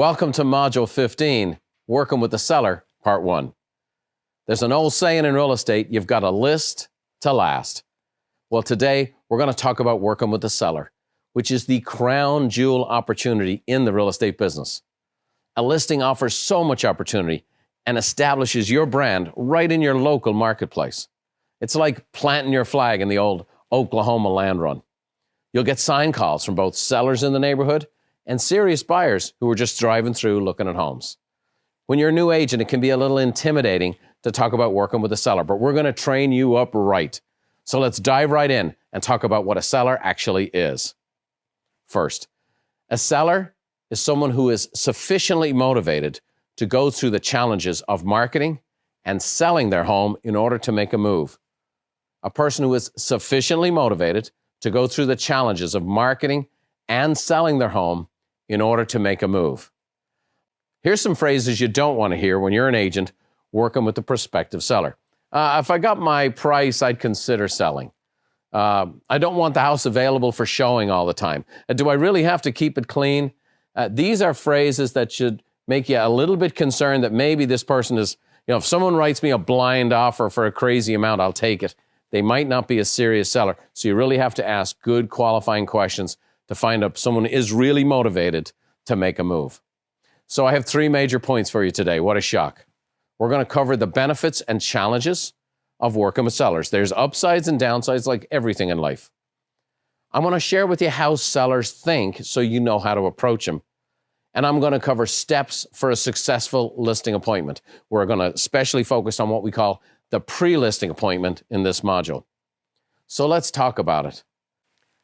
Welcome to Module 15, Working with the Seller, Part 1. There's an old saying in real estate, you've got to list to last. Well, today we're going to talk about working with the seller, which is the crown jewel opportunity in the real estate business. A listing offers so much opportunity and establishes your brand right in your local marketplace. It's like planting your flag in the old Oklahoma land run. You'll get sign calls from both sellers in the neighborhood and serious buyers who are just driving through looking at homes. When you're a new agent, it can be a little intimidating to talk about working with a seller, but we're going to train you up right. So let's dive right in and talk about what a seller actually is. First, a seller is someone who is sufficiently motivated to go through the challenges of marketing and selling their home in order to make a move. A person who is sufficiently motivated to go through the challenges of marketing and selling their home in order to make a move. Here's some phrases you don't want to hear when you're an agent working with a prospective seller. If I got my price, I'd consider selling. I don't want the house available for showing all the time. Do I really have to keep it clean? These are phrases that should make you a little bit concerned that maybe this person is, if someone writes me a blind offer for a crazy amount, I'll take it. They might not be a serious seller. So you really have to ask good qualifying questions to find out if someone is really motivated to make a move. So I have 3 major points for you today. What a shock. We're going to cover the benefits and challenges of working with sellers. There's upsides and downsides like everything in life. I'm going to share with you how sellers think so you know how to approach them. And I'm going to cover steps for a successful listing appointment. We're going to especially focus on what we call the pre-listing appointment in this module. So let's talk about it.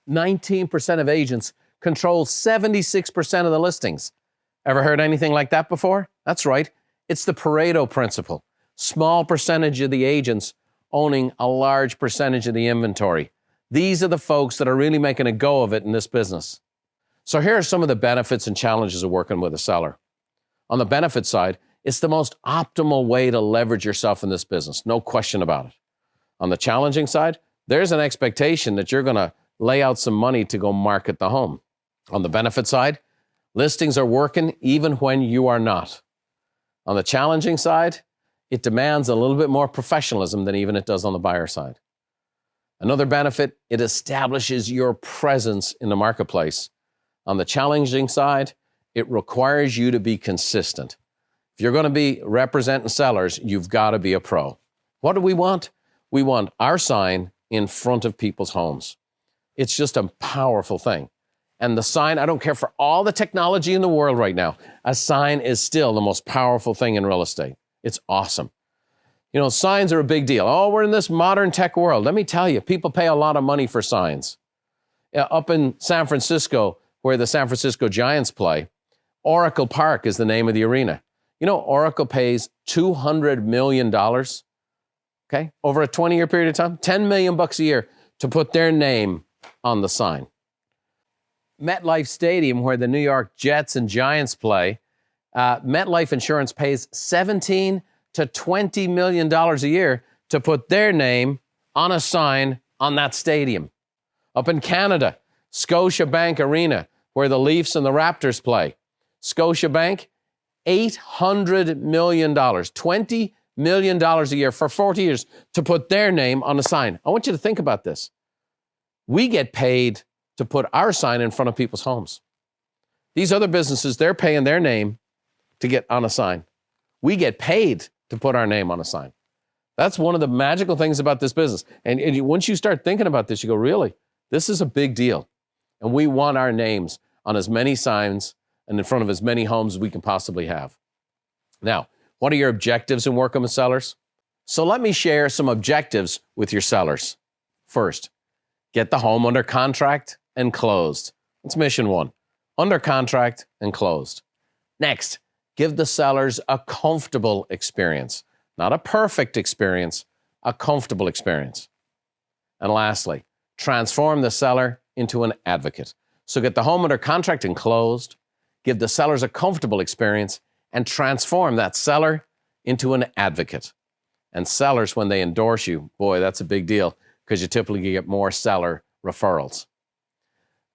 19% of agents control 76% of the listings. Ever heard anything like that before? That's right. It's the Pareto principle. Small percentage of the agents owning a large percentage of the inventory. These are the folks that are really making a go of it in this business. So here are some of the benefits and challenges of working with a seller. On the benefit side, it's the most optimal way to leverage yourself in this business. No question about it. On the challenging side, there's an expectation that you're going to lay out some money to go market the home. On the benefit side, listings are working even when you are not. On the challenging side, it demands a little bit more professionalism than even it does on the buyer side. Another benefit, it establishes your presence in the marketplace. On the challenging side, it requires you to be consistent. If you're going to be representing sellers, you've got to be a pro. What do we want? We want our sign in front of people's homes. It's just a powerful thing. And the sign, I don't care for all the technology in the world right now, a sign is still the most powerful thing in real estate. It's awesome. Signs are a big deal. Oh, we're in this modern tech world. Let me tell you, people pay a lot of money for signs. Up in San Francisco, where the San Francisco Giants play, Oracle Park is the name of the arena. Oracle pays $200 million, okay, over a 20-year period of time, $10 million a year to put their name on the sign. MetLife Stadium, where the New York Jets and Giants play, MetLife Insurance pays $17 to $20 million a year to put their name on a sign on that stadium. Up in Canada, Scotiabank Arena, where the Leafs and the Raptors play. Scotiabank, $800 million, $20 million a year for 40 years to put their name on a sign. I want you to think about this. We get paid to put our sign in front of people's homes. These other businesses, they're paying their name to get on a sign. We get paid to put our name on a sign. That's one of the magical things about this business. And once you start thinking about this, you go, really? This is a big deal. And we want our names on as many signs and in front of as many homes as we can possibly have. Now, what are your objectives in working with sellers? So let me share some objectives with your sellers. First, get the home under contract and closed. That's mission 1. Under contract and closed. Next, give the sellers a comfortable experience. Not a perfect experience, a comfortable experience. And lastly, transform the seller into an advocate. So get the home under contract and closed, give the sellers a comfortable experience, and transform that seller into an advocate. And sellers, when they endorse you, boy, that's a big deal because you typically get more seller referrals.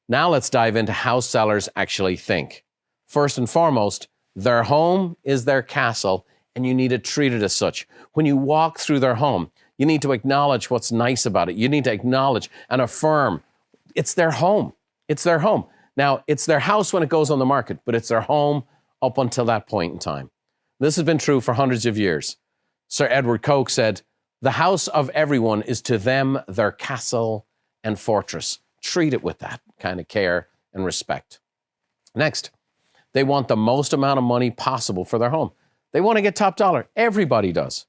Now let's dive into how sellers actually think. First and foremost, their home is their castle, and you need to treat it as such. When you walk through their home, you need to acknowledge what's nice about it. You need to acknowledge and affirm it's their home. It's their home. Now, it's their house when it goes on the market, but it's their home up until that point in time. This has been true for hundreds of years. Sir Edward Coke said, "The house of everyone is to them their castle and fortress." Treat it with that kind of care and respect. Next, they want the most amount of money possible for their home. They want to get top dollar. Everybody does.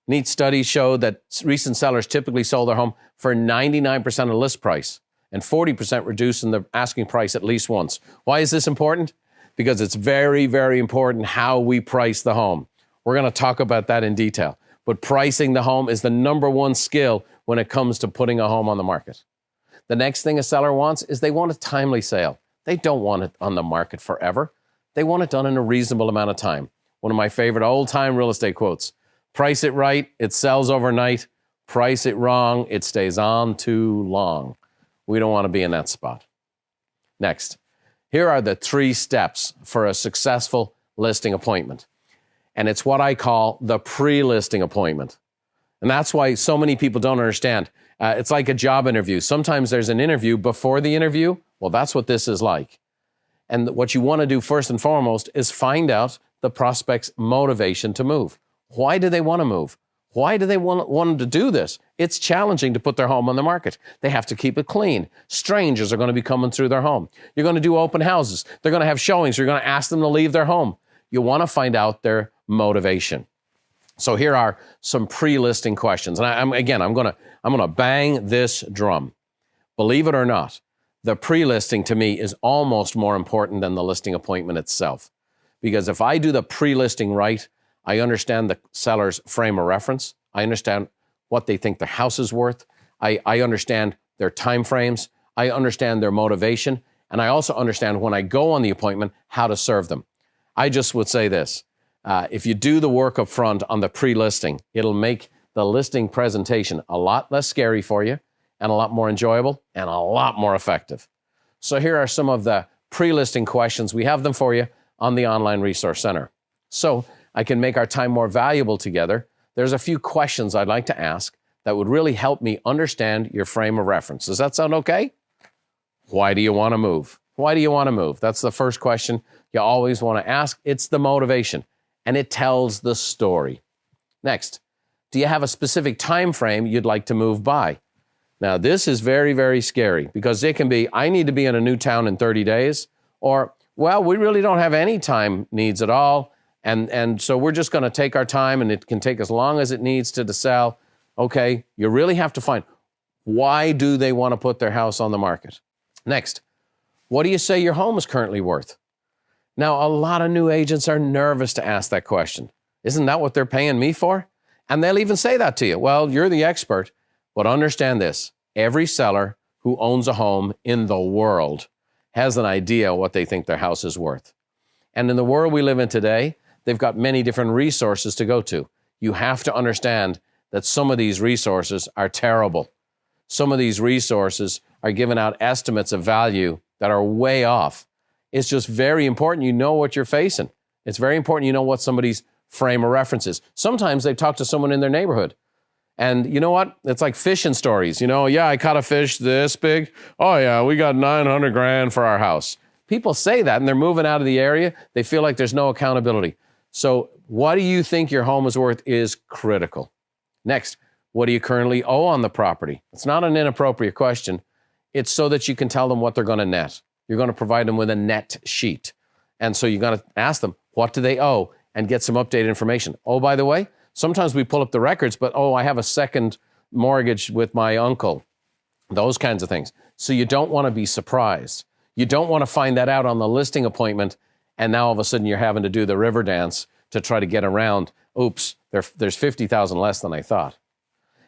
Neat studies show that recent sellers typically sold their home for 99% of list price and 40% reducing the asking price at least once. Why is this important? Because it's very, very important how we price the home. We're going to talk about that in detail. But pricing the home is the number one skill when it comes to putting a home on the market. The next thing a seller wants is they want a timely sale. They don't want it on the market forever. They want it done in a reasonable amount of time. One of my favorite old-time real estate quotes: price it right, it sells overnight. Price it wrong, it stays on too long. We don't want to be in that spot. Next, here are the 3 steps for a successful listing appointment. And it's what I call the pre-listing appointment. And that's why so many people don't understand. It's like a job interview. Sometimes there's an interview before the interview. Well, that's what this is like. And what you want to do first and foremost is find out the prospect's motivation to move. Why do they want to move? Why do they want to do this? It's challenging to put their home on the market. They have to keep it clean. Strangers are going to be coming through their home. You're going to do open houses. They're going to have showings. You're going to ask them to leave their home. You want to find out their motivation. So here are some pre-listing questions. And I'm going to bang this drum. Believe it or not, the pre-listing to me is almost more important than the listing appointment itself. Because if I do the pre-listing right, I understand the seller's frame of reference. I understand what they think the house is worth. I understand their time frames. I understand their motivation. And I also understand when I go on the appointment, how to serve them. I just would say this. If you do the work up front on the pre-listing, it'll make the listing presentation a lot less scary for you and a lot more enjoyable and a lot more effective. So here are some of the pre-listing questions. We have them for you on the Online Resource Center. So I can make our time more valuable together. There's a few questions I'd like to ask that would really help me understand your frame of reference. Does that sound okay? Why do you want to move? Why do you want to move? That's the first question you always want to ask. It's the motivation, and it tells the story. Next, do you have a specific time frame you'd like to move by? Now, this is very, very scary because it can be, I need to be in a new town in 30 days, or, well, we really don't have any time needs at all, and so we're just going to take our time, and it can take as long as it needs to sell. Okay, you really have to find, why do they want to put their house on the market? Next, what do you say your home is currently worth? Now, a lot of new agents are nervous to ask that question. Isn't that what they're paying me for? And they'll even say that to you. Well, you're the expert, but understand this. Every seller who owns a home in the world has an idea what they think their house is worth. And in the world we live in today, they've got many different resources to go to. You have to understand that some of these resources are terrible. Some of these resources are giving out estimates of value that are way off. It's just very important you know what you're facing. It's very important you know what somebody's frame of reference is. Sometimes they talk to someone in their neighborhood. And you know what? It's like fishing stories. You know, yeah, I caught a fish this big. Oh yeah, we got 900 grand for our house. People say that and they're moving out of the area. They feel like there's no accountability. So what do you think your home is worth is critical. Next, what do you currently owe on the property? It's not an inappropriate question. It's so that you can tell them what they're going to net. You're going to provide them with a net sheet. And so you're going to ask them, what do they owe? And get some updated information. Oh, by the way, sometimes we pull up the records, but I have a second mortgage with my uncle. Those kinds of things. So you don't want to be surprised. You don't want to find that out on the listing appointment, and now all of a sudden you're having to do the river dance to try to get around, oops, there's 50,000 less than I thought.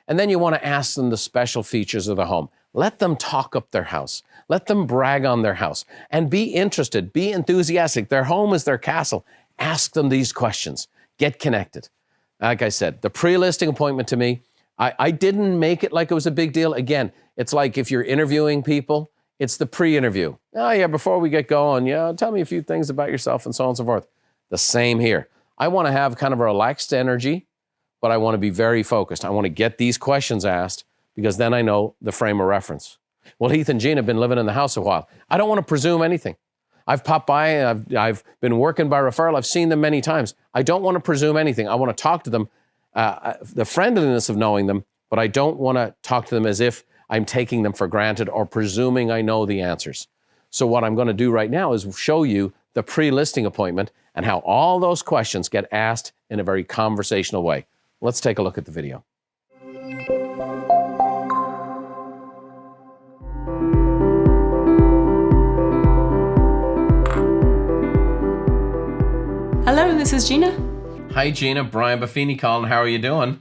And then you want to ask them the special features of the home. Let them talk up their house. Let them brag on their house. And be interested, be enthusiastic. Their home is their castle. Ask them these questions. Get connected. Like I said, the pre-listing appointment to me, I didn't make it like it was a big deal. Again, it's like if you're interviewing people It's the pre-interview. Oh yeah, before we get going, tell me a few things about yourself and so on and so forth. The same here. I want to have kind of a relaxed energy, but I want to be very focused. I want to get these questions asked because then I know the frame of reference. Well, Heath and Gina have been living in the house a while. I don't want to presume anything. I've popped by and I've been working by referral. I've seen them many times. I don't want to presume anything. I want to talk to them, the friendliness of knowing them, but I don't want to talk to them as if I'm taking them for granted or presuming I know the answers. So what I'm going to do right now is show you the pre-listing appointment and how all those questions get asked in a very conversational way. Let's take a look at the video. Hello, this is Gina. Hi, Gina. Brian Buffini calling. How are you doing?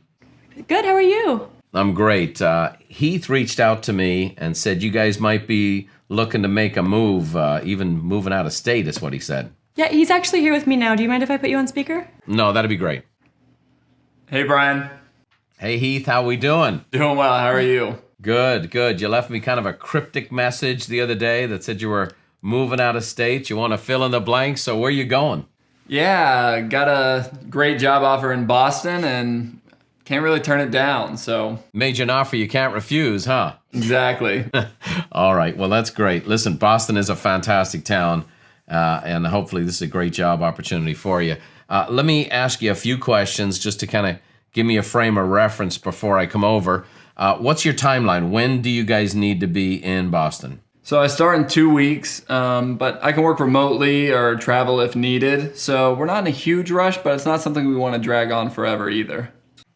Good, how are you? I'm great. Heath reached out to me and said you guys might be looking to make a move, even moving out of state is what he said. Yeah, he's actually here with me now. Do you mind if I put you on speaker? No, that'd be great. Hey, Brian. Hey, Heath. How we doing? Doing well. How are you? Good, good. You left me kind of a cryptic message the other day that said you were moving out of state. You want to fill in the blanks, so where you going? Yeah, got a great job offer in Boston and can't really turn it down, so. Made you an offer you can't refuse, huh? Exactly. All right, well, that's great. Listen, Boston is a fantastic town, and hopefully this is a great job opportunity for you. Let me ask you a few questions just to kind of give me a frame of reference before I come over. What's your timeline? When do you guys need to be in Boston? So I start in 2 weeks, but I can work remotely or travel if needed. So we're not in a huge rush, but it's not something we want to drag on forever either.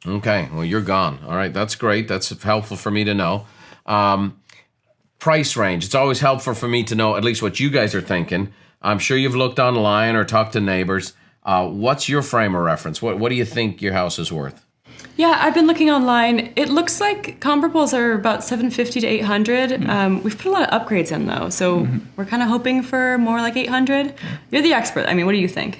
Okay, well, you're gone. All right, that's great. That's helpful for me to know. Price range. It's always helpful for me to know at least what you guys are thinking. I'm sure you've looked online or talked to neighbors. What's your frame of reference? What do you think your house is worth? Yeah, I've been looking online. It looks like comparables are about $750 to $800. We've put a lot of upgrades in though, so we're kind of hoping for more like $800. You're the expert. I mean, what do you think?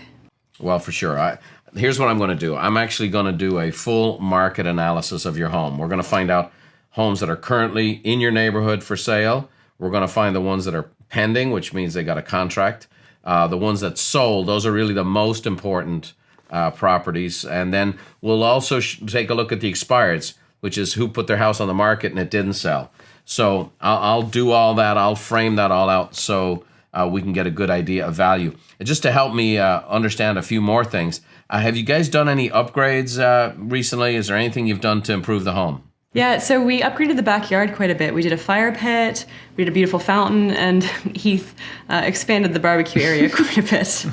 Well, for sure. Here's what I'm going to do. I'm actually going to do a full market analysis of your home. We're going to find out homes that are currently in your neighborhood for sale. We're going to find the ones that are pending, which means they got a contract. The ones that sold, those are really the most important properties. And then we'll also take a look at the expireds, which is who put their house on the market and it didn't sell. So I'll do all that. I'll frame that all out so we can get a good idea of value. And just to help me understand a few more things, have you guys done any upgrades recently? Is there anything you've done to improve the home? Yeah, so we upgraded the backyard quite a bit. We did a fire pit, we did a beautiful fountain, and Heath expanded the barbecue area quite a bit.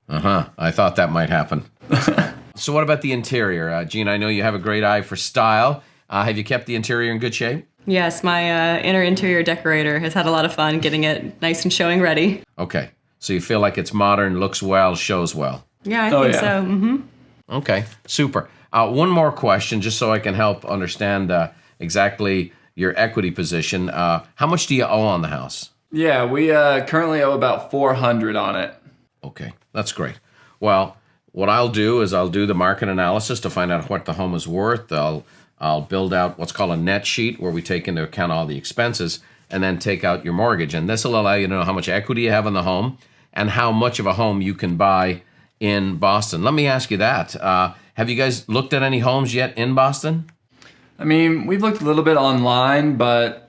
I thought that might happen. So what about the interior? Gina, I know you have a great eye for style. Have you kept the interior in good shape? Yes, my interior decorator has had a lot of fun getting it nice and showing ready. Okay, so you feel like it's modern, looks well, shows well. Yeah, I think so. Mm-hmm. Okay, super. One more question, just so I can help understand exactly your equity position. How much do you owe on the house? Yeah, we currently owe about $400 on it. Okay, that's great. Well, what I'll do is I'll do the market analysis to find out what the home is worth. I'll build out what's called a net sheet where we take into account all the expenses and then take out your mortgage. And this will allow you to know how much equity you have in the home and how much of a home you can buy in Boston. Let me ask you that. Have you guys looked at any homes yet in Boston? I mean, we've looked a little bit online,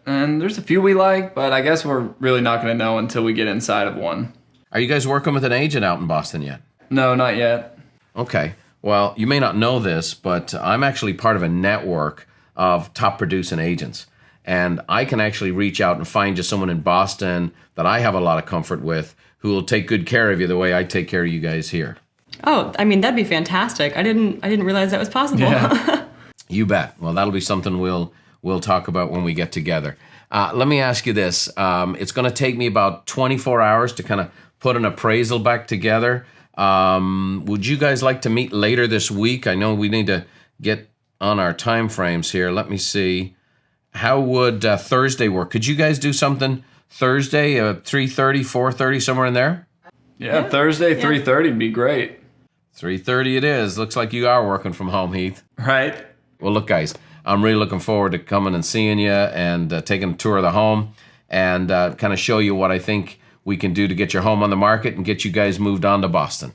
and there's a few we like, but I guess we're really not going to know until we get inside of one. Are you guys working with an agent out in Boston yet? No, not yet. Okay. Well, you may not know this, but I'm actually part of a network of top producing agents. And I can actually reach out and find you someone in Boston that I have a lot of comfort with who will take good care of you the way I take care of you guys here. Oh, I mean, that'd be fantastic. I didn't realize that was possible. Yeah. You bet. Well, that'll be something we'll talk about when we get together. Let me ask you this. It's going to take me about 24 hours to kind of put an appraisal back together. Would you guys like to meet later this week? I know we need to get on our time frames here. Let me see. How would Thursday work? Could you guys do something Thursday, 3:30, 4:30, somewhere in there? Yeah, Thursday, 3:30 would be great. 3:30 it is. Looks like you are working from home, Heath. Right. Well, look, guys, I'm really looking forward to coming and seeing you and taking a tour of the home. and kind of show you what I think we can do to get your home on the market and get you guys moved on to Boston.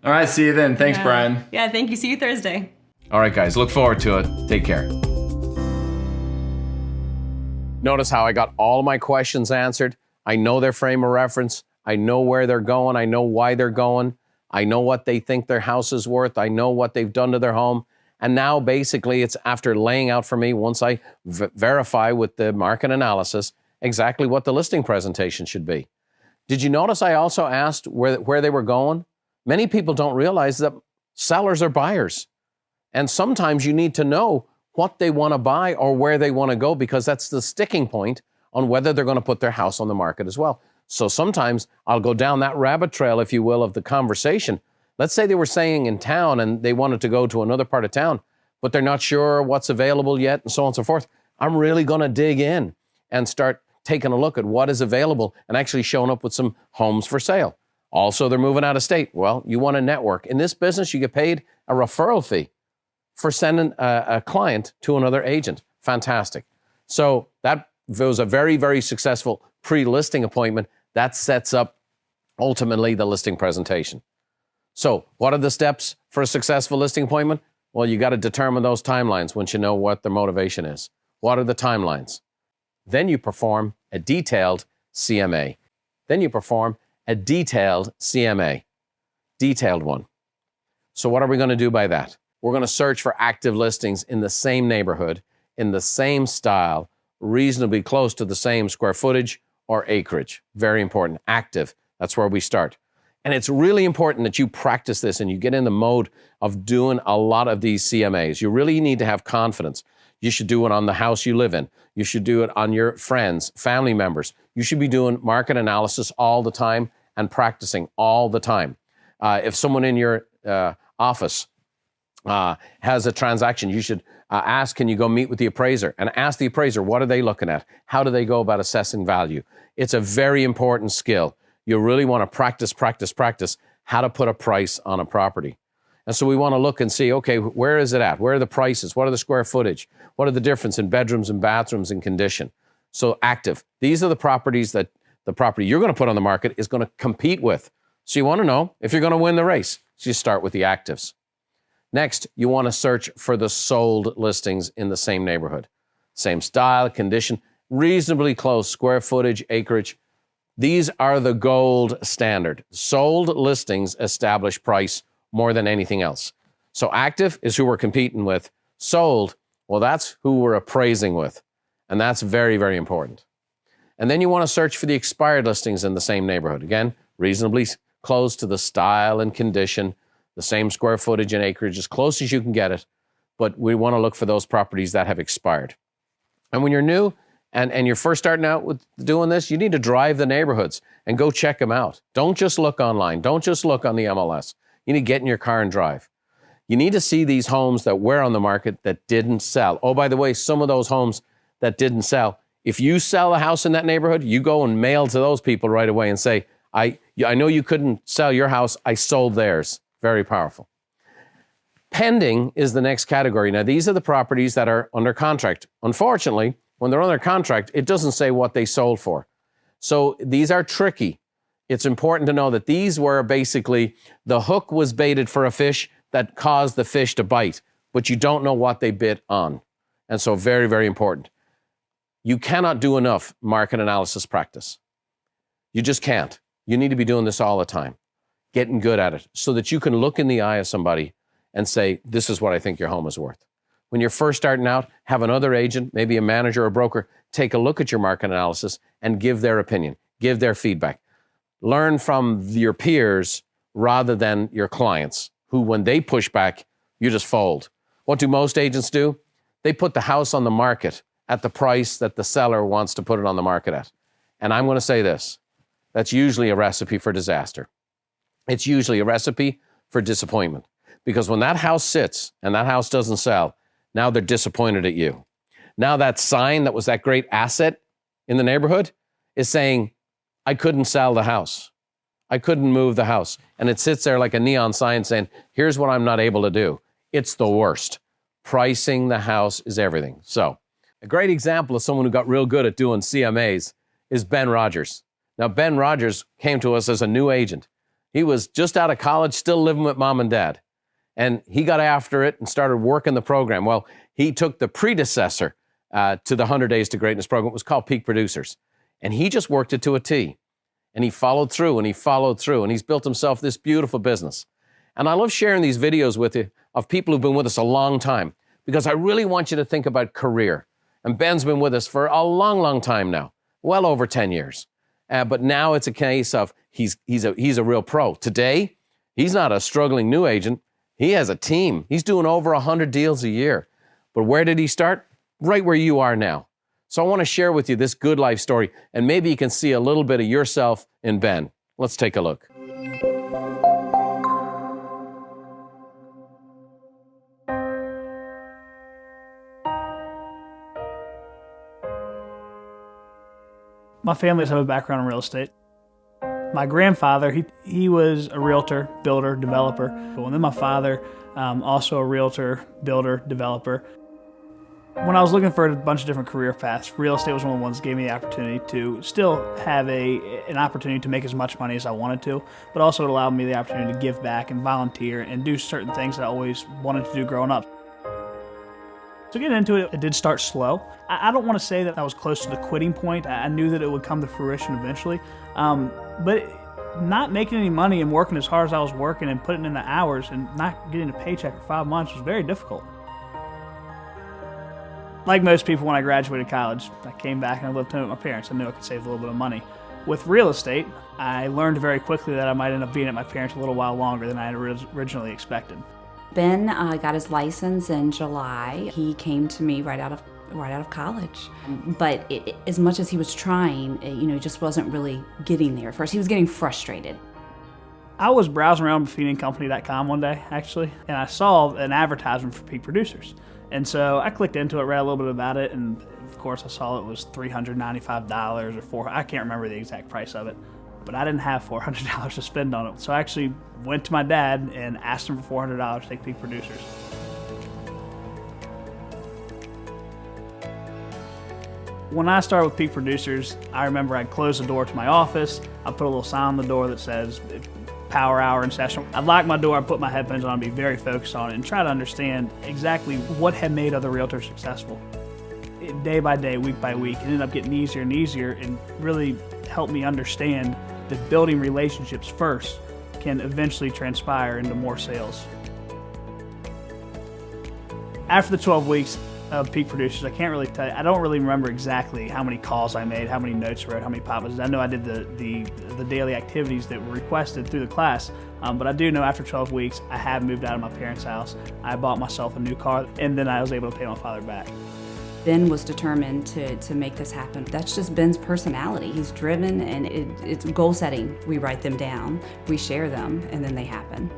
All right, see you then. Thanks, Yeah. Brian. Yeah, thank you. See you Thursday. All right, guys, look forward to it. Take care. Notice how I got all my questions answered. I know their frame of reference. I know where they're going. I know why they're going. I know what they think their house is worth. I know what they've done to their home. And now basically it's after laying out for me, once I verify with the market analysis, exactly what the listing presentation should be. Did you notice I also asked where they were going? Many people don't realize that sellers are buyers. And sometimes you need to know what they want to buy or where they want to go, because that's the sticking point on whether they're going to put their house on the market as well. So sometimes I'll go down that rabbit trail, if you will, of the conversation. Let's say they were staying in town and they wanted to go to another part of town, but they're not sure what's available yet, and so on and so forth. I'm really going to dig in and start taking a look at what is available and actually showing up with some homes for sale. Also, they're moving out of state. Well, you want to network. In this business, you get paid a referral fee for sending a client to another agent. Fantastic. So that was a very, very successful pre-listing appointment. That sets up ultimately the listing presentation. So what are the steps for a successful listing appointment? Well, you got to determine those timelines once you know what the motivation is. What are the timelines? Then you perform a detailed CMA. Detailed one. So what are we going to do by that? We're going to search for active listings in the same neighborhood, in the same style, reasonably close to the same square footage or acreage. Very important. Active. That's where we start. And it's really important that you practice this and you get in the mode of doing a lot of these CMAs. You really need to have confidence. You should do it on the house you live in. You should do it on your friends, family members. You should be doing market analysis all the time and practicing all the time. If someone in your office has a transaction, you should ask, can you go meet with the appraiser? And ask the appraiser, what are they looking at? How do they go about assessing value? It's a very important skill. You really want to practice how to put a price on a property. And so we want to look and see, okay, where is it at? Where are the prices? What are the square footage? What are the difference in bedrooms and bathrooms and condition? So active. These are the properties that the property you're going to put on the market is going to compete with. So you want to know if you're going to win the race. So you start with the actives. Next, you want to search for the sold listings in the same neighborhood. Same style, condition, reasonably close, square footage, acreage. These are the gold standard. Sold listings establish price more than anything else. So active is who we're competing with. Sold, well, that's who we're appraising with. And that's very, very important. And then you want to search for the expired listings in the same neighborhood. Again, reasonably close to the style and condition, the same square footage and acreage, as close as you can get it. But we want to look for those properties that have expired. And when you're new and you're first starting out with doing this, you need to drive the neighborhoods and go check them out. Don't just look online. Don't just look on the MLS. You need to get in your car and drive. You need to see these homes that were on the market that didn't sell. Oh, by the way, some of those homes that didn't sell, if you sell a house in that neighborhood, you go and mail to those people right away and say, I know you couldn't sell your house, I sold theirs. Very powerful. Pending is the next category. Now, these are the properties that are under contract. Unfortunately, when they're under contract, it doesn't say what they sold for. So these are tricky. It's important to know that these were basically, the hook was baited for a fish that caused the fish to bite, but you don't know what they bit on. And so very, very important. You cannot do enough market analysis practice. You just can't. You need to be doing this all the time, getting good at it so that you can look in the eye of somebody and say, this is what I think your home is worth. When you're first starting out, have another agent, maybe a manager or a broker, take a look at your market analysis and give their opinion, give their feedback. Learn from your peers rather than your clients, who when they push back, you just fold. What do most agents do? They put the house on the market at the price that the seller wants to put it on the market at. And I'm going to say this, that's usually a recipe for disaster. It's usually a recipe for disappointment, because when that house sits and that house doesn't sell, now they're disappointed at you. Now that sign that was that great asset in the neighborhood is saying, I couldn't sell the house. I couldn't move the house. And it sits there like a neon sign saying, here's what I'm not able to do. It's the worst. Pricing the house is everything. So a great example of someone who got real good at doing CMAs is Ben Rogers. Now, Ben Rogers came to us as a new agent. He was just out of college, still living with mom and dad. And he got after it and started working the program. Well, he took the predecessor to the 100 Days to Greatness program. It was called Peak Producers. And he just worked it to a T. And he followed through and he followed through. And he's built himself this beautiful business. And I love sharing these videos with you of people who've been with us a long time, because I really want you to think about career. And Ben's been with us for a long, long time now, well over 10 years. But now it's a case of he's a real pro. Today, he's not a struggling new agent. He has a team. He's doing over 100 deals a year. But where did he start? Right where you are now. So I want to share with you this good life story, and maybe you can see a little bit of yourself in Ben. Let's take a look. My family has a background in real estate. My grandfather, he was a realtor, builder, developer. And then my father, also a realtor, builder, developer. When I was looking for a bunch of different career paths, real estate was one of the ones that gave me the opportunity to still have an opportunity to make as much money as I wanted to, but also it allowed me the opportunity to give back and volunteer and do certain things that I always wanted to do growing up. So getting into it, it did start slow. I don't want to say that I was close to the quitting point. I knew that it would come to fruition eventually. But not making any money and working as hard as I was working and putting in the hours and not getting a paycheck for 5 months was very difficult. Like most people, when I graduated college, I came back and I lived home with my parents. I knew I could save a little bit of money. With real estate, I learned very quickly that I might end up being at my parents a little while longer than I had originally expected. Ben got his license in July. He came to me right out of college. But as much as he was trying, he just wasn't really getting there. At first, he was getting frustrated. I was browsing around BuffinianCompany.com one day, actually, and I saw an advertisement for Peak Producers. And so I clicked into it, read a little bit about it, and of course I saw it was $395 or I can't remember the exact price of it. But I didn't have $400 to spend on it. So I actually went to my dad and asked him for $400 to take Peak Producers. When I started with Peak Producers, I remember I'd close the door to my office. I put a little sign on the door that says power hour in session. I'd lock my door, I'd put my headphones on, and be very focused on it and try to understand exactly what had made other realtors successful. Day by day, week by week, it ended up getting easier and easier and really helped me understand that building relationships first can eventually transpire into more sales. After the 12 weeks of Peak Producers, I can't really tell you, I don't really remember exactly how many calls I made, how many notes I wrote, how many pop-ups. I know I did the daily activities that were requested through the class, but I do know after 12 weeks, I have moved out of my parents' house. I bought myself a new car, and then I was able to pay my father back. Ben was determined to make this happen. That's just Ben's personality. He's driven, and it's goal setting. We write them down, we share them, and then they happen.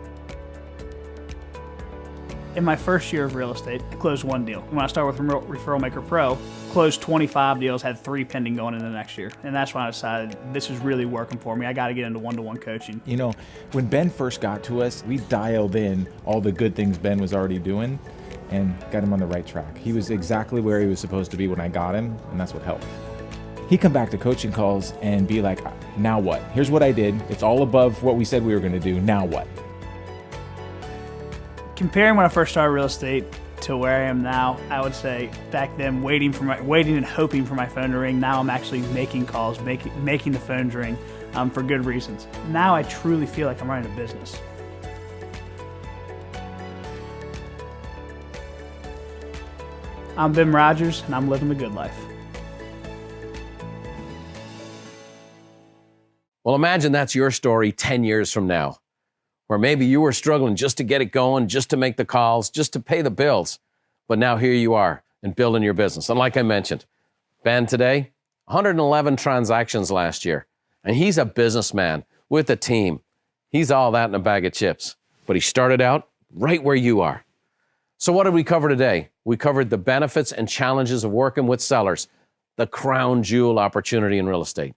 In my first year of real estate, I closed one deal. When I started with Referral Maker Pro, closed 25 deals, had 3 pending going into the next year. And that's when I decided this is really working for me. I got to get into one-to-one coaching. You know, when Ben first got to us, we dialed in all the good things Ben was already doing and got him on the right track. He was exactly where he was supposed to be when I got him, and that's what helped. He'd come back to coaching calls and be like, now what? Here's what I did. It's all above what we said we were going to do. Now what? Comparing when I first started real estate to where I am now, I would say back then waiting and hoping for my phone to ring. Now I'm actually making calls, making the phones ring for good reasons. Now I truly feel like I'm running a business. I'm Ben Rogers, and I'm living the good life. Well, imagine that's your story 10 years from now, where maybe you were struggling just to get it going, just to make the calls, just to pay the bills. But now here you are and building your business. And like I mentioned, Ben today, 111 transactions last year. And he's a businessman with a team. He's all that in a bag of chips. But he started out right where you are. So what did we cover today? We covered the benefits and challenges of working with sellers, the crown jewel opportunity in real estate.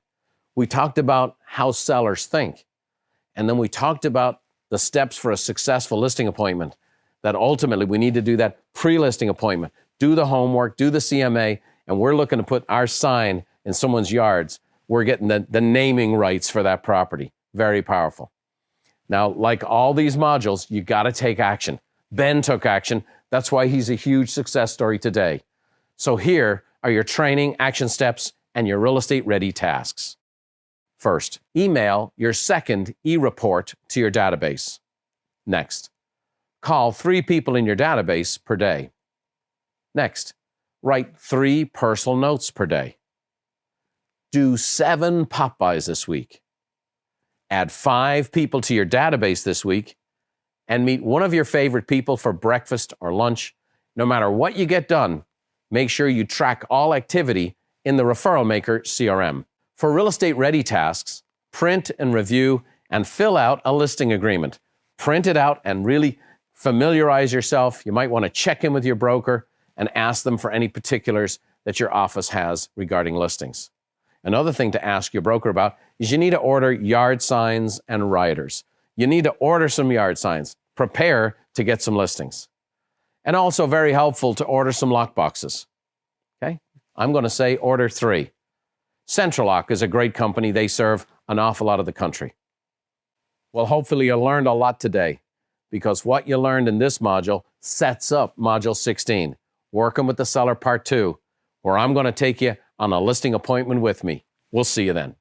We talked about how sellers think. And then we talked about the steps for a successful listing appointment, that ultimately we need to do that pre-listing appointment, do the homework, do the CMA, and we're looking to put our sign in someone's yards we're getting the naming rights for that property. Very powerful. Now, like all these modules, you got to take action. Ben took action. That's why he's a huge success story today. So here are your training, action steps, and your real estate ready tasks. First, email your second e-report to your database. Next, call 3 people in your database per day. Next, write 3 personal notes per day. Do 7 pop-bys this week. Add 5 people to your database this week and meet one of your favorite people for breakfast or lunch. No matter what you get done, make sure you track all activity in the Referral Maker CRM. For real estate ready tasks, print and review and fill out a listing agreement. Print it out and really familiarize yourself. You might want to check in with your broker and ask them for any particulars that your office has regarding listings. Another thing to ask your broker about is you need to order yard signs and riders. You need to order some yard signs. Prepare to get some listings. And also very helpful to order some lock boxes. Okay? I'm going to say order 3. Central Lock is a great company. They serve an awful lot of the country. Well, hopefully you learned a lot today, because what you learned in this module sets up Module 16, Working with the Seller Part 2, where I'm going to take you on a listing appointment with me. We'll see you then.